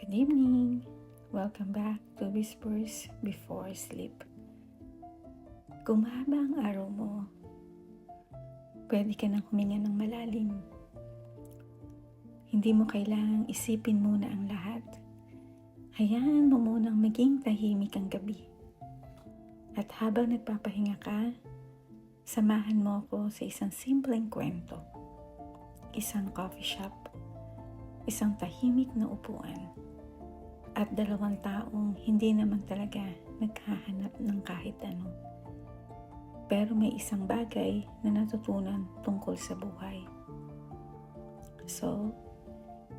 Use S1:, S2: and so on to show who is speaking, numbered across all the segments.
S1: Good evening! Welcome back to Whispers Before Sleep. Kung mahaba ang araw mo, pwede ka nang huminga ng malalim. Hindi mo kailangang isipin muna ang lahat. Hayaan mo munang maging tahimik ang gabi. At habang nagpapahinga ka, samahan mo ako sa isang simpleng kwento. Isang coffee shop, isang tahimik na upuan, at dalawang taong hindi naman talaga naghahanap ng kahit ano. Pero may isang bagay na natutunan tungkol sa buhay. So,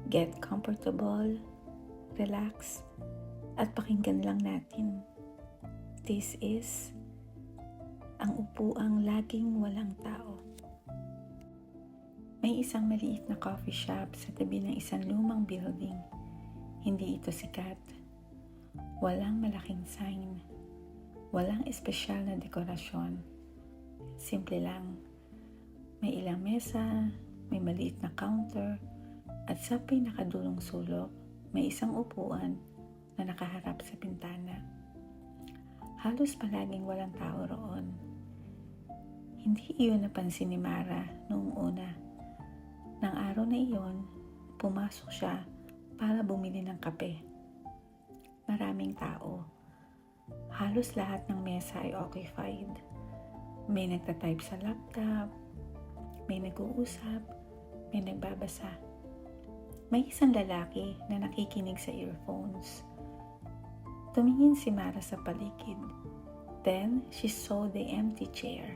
S1: get comfortable, relax, at pakinggan lang natin. This is ang upuang laging walang tao. May isang maliit na coffee shop sa tabi ng isang lumang building. Hindi ito sikat. Walang malaking sign. Walang espesyal na dekorasyon. Simple lang. May ilang mesa, may maliit na counter, at sa pinakadulong sulok, may isang upuan na nakaharap sa bintana. Halos palaging walang tao roon. Hindi iyon napansin ni Mara noong una. Nang araw na iyon, pumasok siya para bumili ng kape. Maraming tao. Halos lahat ng mesa ay occupied. May nagtatype sa laptop, may nag-uusap, may nagbabasa. May isang lalaki na nakikinig sa earphones. Tumingin si Mara sa paligid. Then, she saw the empty chair.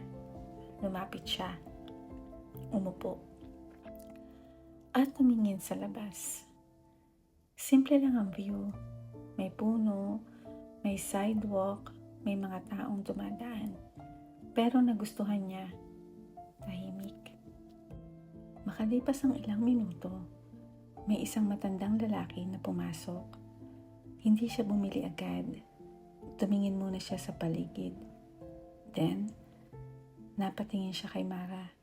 S1: Lumapit siya. Umupo. At tumingin sa labas. Simple lang ang view. May puno, may sidewalk, may mga taong dumadaan. Pero nagustuhan niya, tahimik. Makalipas ang ilang minuto, may isang matandang lalaki na pumasok. Hindi siya bumili agad. Tumingin muna siya sa paligid. Then, napatingin siya kay Mara.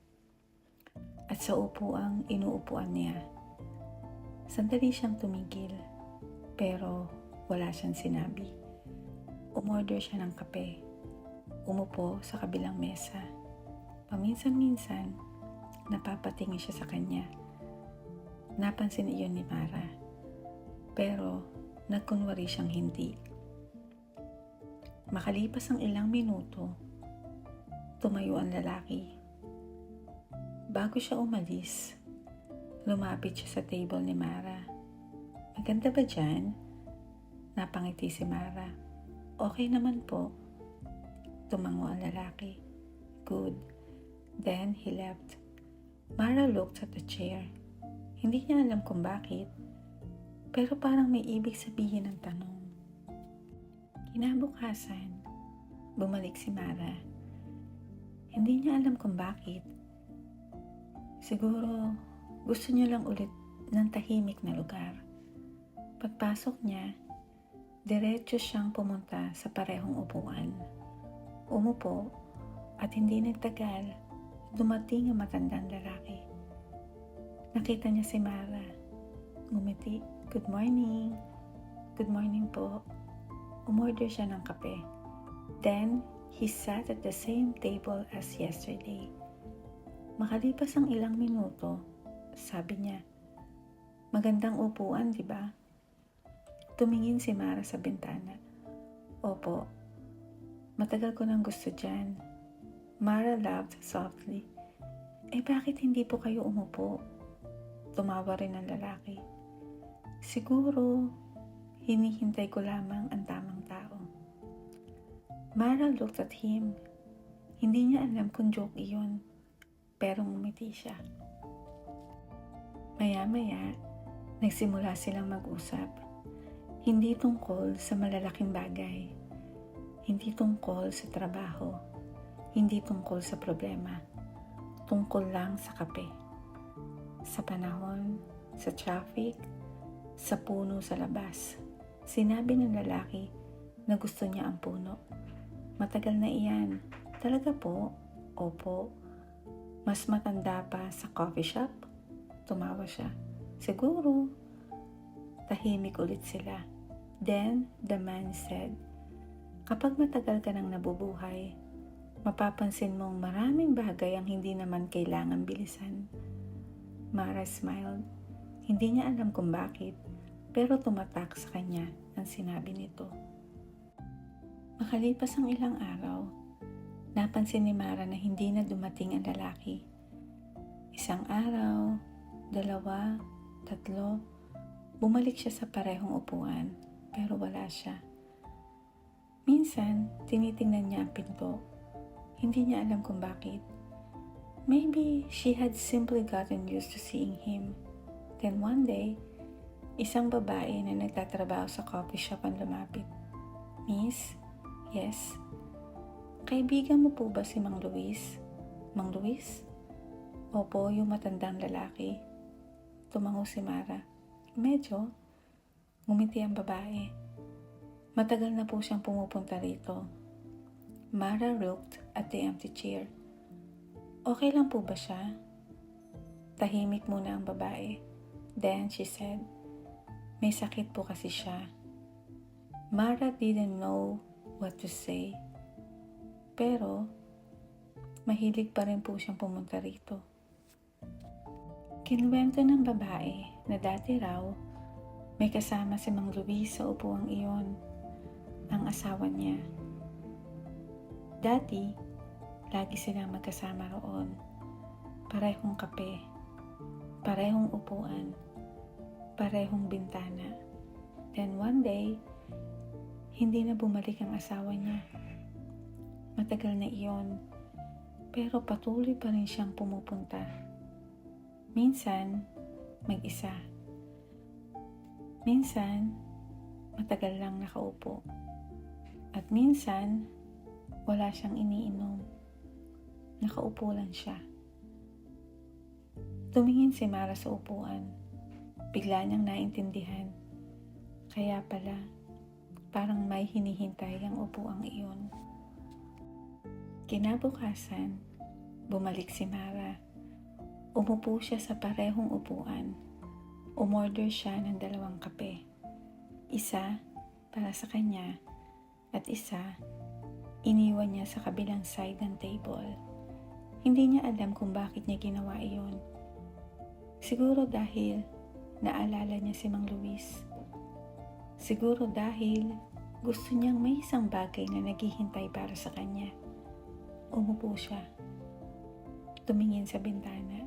S1: At sa upuang inuupuan niya. Sandali siyang tumigil, pero wala siyang sinabi. Umorder siya ng kape. Umupo sa kabilang mesa. Paminsan-minsan, napapatingin siya sa kanya. Napansin iyon ni Mara. Pero, nagkunwari siyang hindi. Makalipas ang ilang minuto, tumayo ang lalaki. Bago siya umalis, lumapit siya sa table ni Mara. Maganda ba dyan? Napangiti si Mara. Okay naman po. Tumango ang lalaki. Good. Then he left. Mara looked at the chair. Hindi niya alam kung bakit, pero parang may ibig sabihin ang tanong. Kinabukasan, bumalik si Mara. Hindi niya alam kung bakit. Siguro, gusto niya lang ulit ng tahimik na lugar. Pagpasok niya, diretso siyang pumunta sa parehong upuan. Umupo, at hindi nagtagal, dumating ang matandang lalaki. Nakita niya si Mara. Ngumiti. Good morning. Good morning po. Umorder siya ng kape. Then, he sat at the same table as yesterday. Makalipas ang ilang minuto, sabi niya, magandang upuan, di ba? Tumingin si Mara sa bintana. Opo, matagal ko nang gusto dyan. Mara laughed softly. Bakit hindi po kayo umupo? Tumawa rin ang lalaki. Siguro, hinihintay ko lamang ang tamang tao. Mara looked at him. Hindi niya alam kung joke iyon, pero ngumiti siya. Maya-maya, nagsimula silang mag-usap. Hindi tungkol sa malalaking bagay. Hindi tungkol sa trabaho. Hindi tungkol sa problema. Tungkol lang sa kape. Sa panahon, sa traffic, sa puno sa labas. Sinabi ng lalaki na gusto niya ang puno. Matagal na iyan. Talaga po? Opo. Mas matanda pa sa coffee shop? Tumawa siya. Siguro. Tahimik ulit sila. Then, the man said, "Kapag matagal ka nang nabubuhay, mapapansin mong maraming bagay ang hindi naman kailangan bilisan." Mara smiled. Hindi niya alam kung bakit, pero tumatak sa kanya ang sinabi nito. Makalipas ang ilang araw, napansin ni Mara na hindi na dumating ang lalaki. Isang araw, 2, 3, bumalik siya sa parehong upuan, pero wala siya. Minsan, tinitingnan niya ang pinto. Hindi niya alam kung bakit. Maybe she had simply gotten used to seeing him. Then one day, isang babae na nagtatrabaho sa coffee shop ang lumapit. "Miss?" "Yes." "Kaibigan mo po ba si Mang Luis?" "Mang Luis?" "Opo, yung matandang lalaki." Tumango si Mara. "Medyo." Ngumiti ang babae. Matagal na po siyang pumupunta rito. Mara looked at the empty chair. "Okay lang po ba siya?" Tahimik muna ang babae. Then she said, "May sakit po kasi siya." Mara didn't know what to say. Pero, mahilig pa rin po siyang pumunta rito. Kinuwento ng babae na dati raw, may kasama si Mang Luis sa upuang iyon, ang asawa niya. Dati, lagi silang magkasama roon. Parehong kape, parehong upuan, parehong bintana. Then one day, hindi na bumalik ang asawa niya. Matagal na iyon, pero patuloy pa rin siyang pumupunta. Minsan, mag-isa. Minsan, matagal lang nakaupo. At minsan, wala siyang iniinom. Nakaupo lang siya. Tumingin si Mara sa upuan. Bigla niyang naintindihan. Kaya pala, parang may hinihintay ang upuang iyon. Kinabukasan, bumalik si Mara. Umupo siya sa parehong upuan. Umorder siya ng 2 kape. Isa para sa kanya at isa iniwan niya sa kabilang side ng table. Hindi niya alam kung bakit niya ginawa iyon. Siguro dahil naalala niya si Mang Luis. Siguro dahil gusto niyang may isang bagay na naghihintay para sa kanya. Umupo siya. Tumingin sa bintana.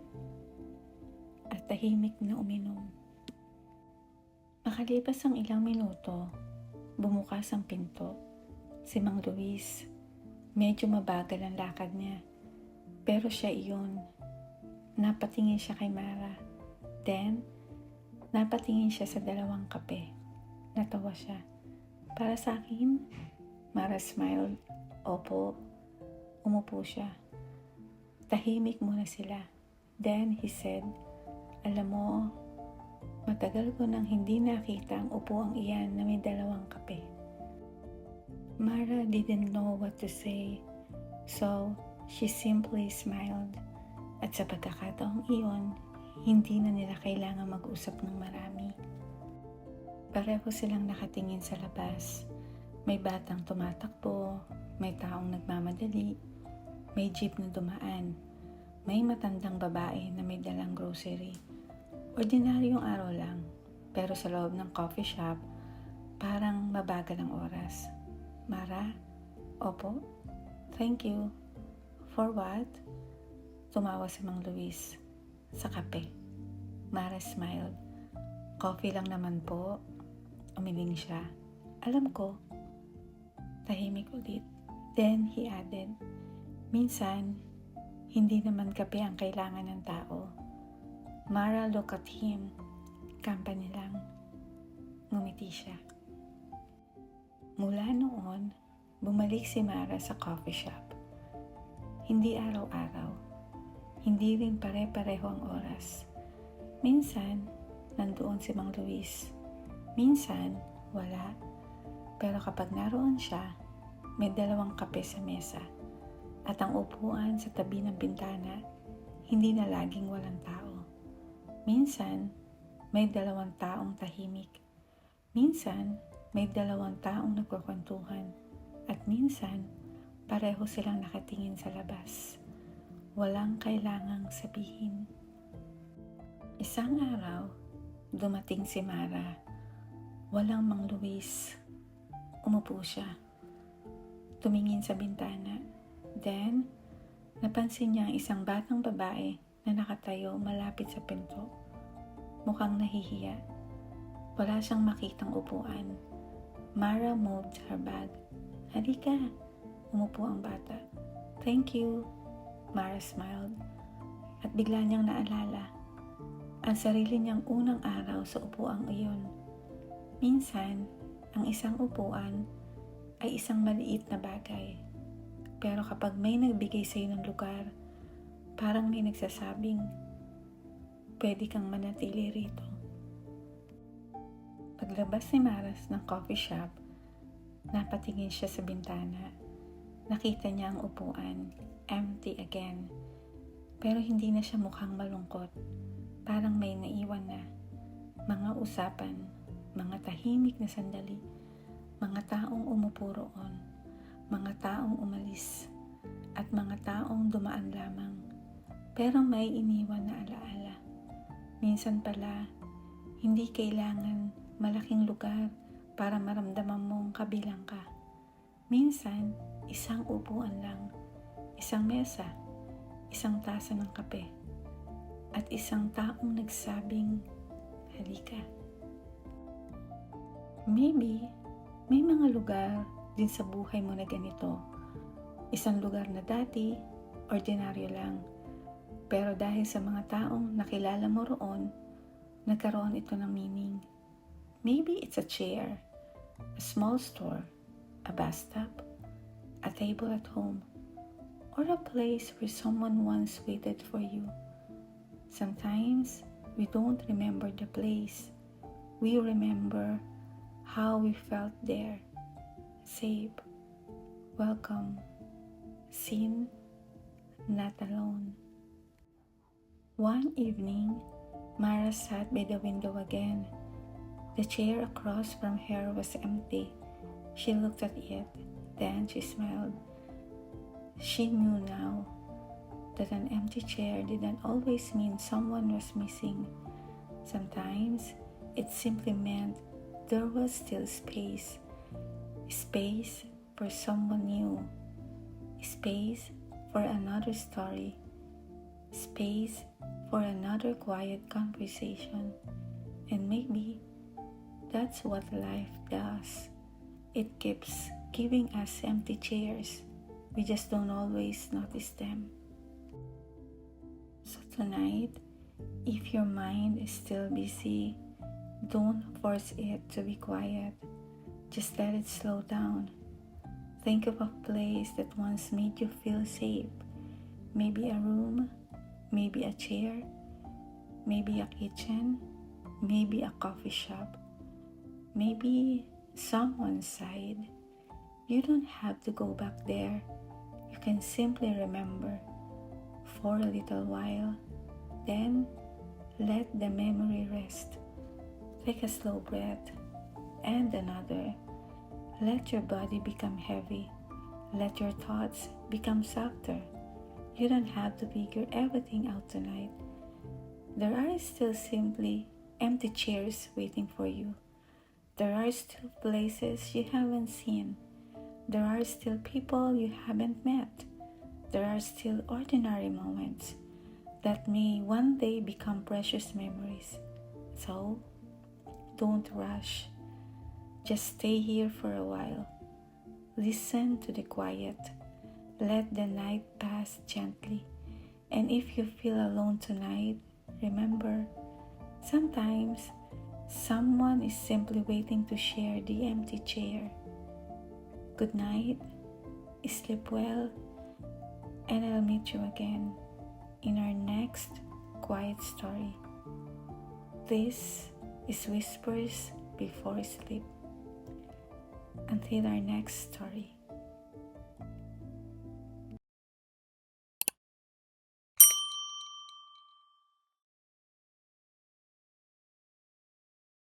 S1: At tahimik na uminom. Makalipas ang ilang minuto, bumukas ang pinto. Si Mang Luis. Medyo mabagal ang lakad niya. Pero siya iyon. Napatingin siya kay Mara. Then, napatingin siya sa 2 kape. Natawa siya. "Para sa akin?" Mara smiled. "Opo." Umupo siya. Tahimik muna sila. Then he said, "Alam mo, matagal ko nang hindi nakita ang upuang iyan na may 2 kape." Mara didn't know what to say, so she simply smiled. At sa pagkakataong iyon, hindi na nila kailangan mag-usap ng marami. Pareho silang nakatingin sa labas. May batang tumatakbo, may taong nagmamadali, may jeep na dumaan, may matandang babae na may dalang grocery. Ordinaryong araw lang, pero sa loob ng coffee shop, parang mabagal ang oras. "Mara?" "Opo." "Thank you." "For what?" Tumawa si Mang Luis. "Sa kape." Mara smiled. "Coffee lang naman po." Umiling siya. "Alam ko." Tahimik ulit. Then he added, "Minsan, hindi naman kape ang kailangan ng tao." Mara looked at him. Company lang. Ngumiti siya. Mula noon, bumalik si Mara sa coffee shop. Hindi araw-araw. Hindi rin pare-pareho ang oras. Minsan, nandoon si Mang Luis. Minsan, wala. Pero kapag naroon siya, may 2 kape sa mesa. At ang upuan sa tabi ng bintana, hindi na laging walang tao. Minsan, may 2 taong tahimik. Minsan, may dalawang taong nagkukwentuhan at minsan, pareho silang nakatingin sa labas. Walang kailangang sabihin. Isang araw, dumating si Mara. Walang Mang Luis. Umupo siya. Tumingin sa bintana. Then, napansin niya isang batang babae na nakatayo malapit sa pinto. Mukhang nahihiya. Wala siyang makitang upuan. Mara moved her bag. Halika. Umupo ang bata. Thank you. Mara smiled. At bigla niyang naalala ang sarili niyang unang araw sa upuang iyon. Minsan, ang isang upuan ay isang maliit na bagay. Pero kapag may nagbigay sa iyo ng lugar, parang may nagsasabing, pwede kang manatili rito. Paglabas ni Maras ng coffee shop, napatingin siya sa bintana. Nakita niya ang upuan, empty again. Pero hindi na siya mukhang malungkot. Parang may naiwan na. Mga usapan, mga tahimik na sandali, mga taong umupo roon, mga taong umalis, at mga taong dumaan lamang. Pero may iniwan na alaala. Minsan pala, hindi kailangan malaking lugar para maramdaman mong kabilang ka. Minsan, isang upuan lang, isang mesa, isang tasa ng kape, at isang taong nagsabing, halika. Maybe, may mga lugar din sa buhay mo na ganito. Isang lugar na dati, ordinaryo lang. Pero dahil sa mga taong nakilala mo roon, nagkaroon ito ng meaning. Maybe it's a chair, a small store, a bus stop, a table at home, or a place where someone once waited for you. Sometimes, we don't remember the place. We remember how we felt there. Safe, welcome, seen, not alone. One evening, Mara sat by the window again. The chair across from her was empty. She looked at it, then she smiled. She knew now that an empty chair didn't always mean someone was missing. Sometimes, it simply meant there was still space. Space for someone new. Space for another story. Space for another quiet conversation. And maybe that's what life does. It keeps giving us empty chairs. We just don't always notice them. So tonight, if your mind is still busy, don't force it to be quiet. Just let it slow down. Think of a place that once made you feel safe. Maybe a room, maybe a chair, maybe a kitchen, maybe a coffee shop, maybe someone's side. You don't have to go back there. You can simply remember for a little while, then let the memory rest. Take a slow breath and another. Let your body become heavy. Let your thoughts become softer. You don't have to figure everything out tonight. There are still simply empty chairs waiting for you. There are still places you haven't seen. There are still people you haven't met. There are still ordinary moments that may one day become precious memories. So, don't rush. Just stay here for a while. Listen to the quiet. Let the night pass gently. And if you feel alone tonight, remember, sometimes someone is simply waiting to share the empty chair. Good night, sleep well, and I'll meet you again in our next quiet story. This is Whispers Before Sleep. Until our next story.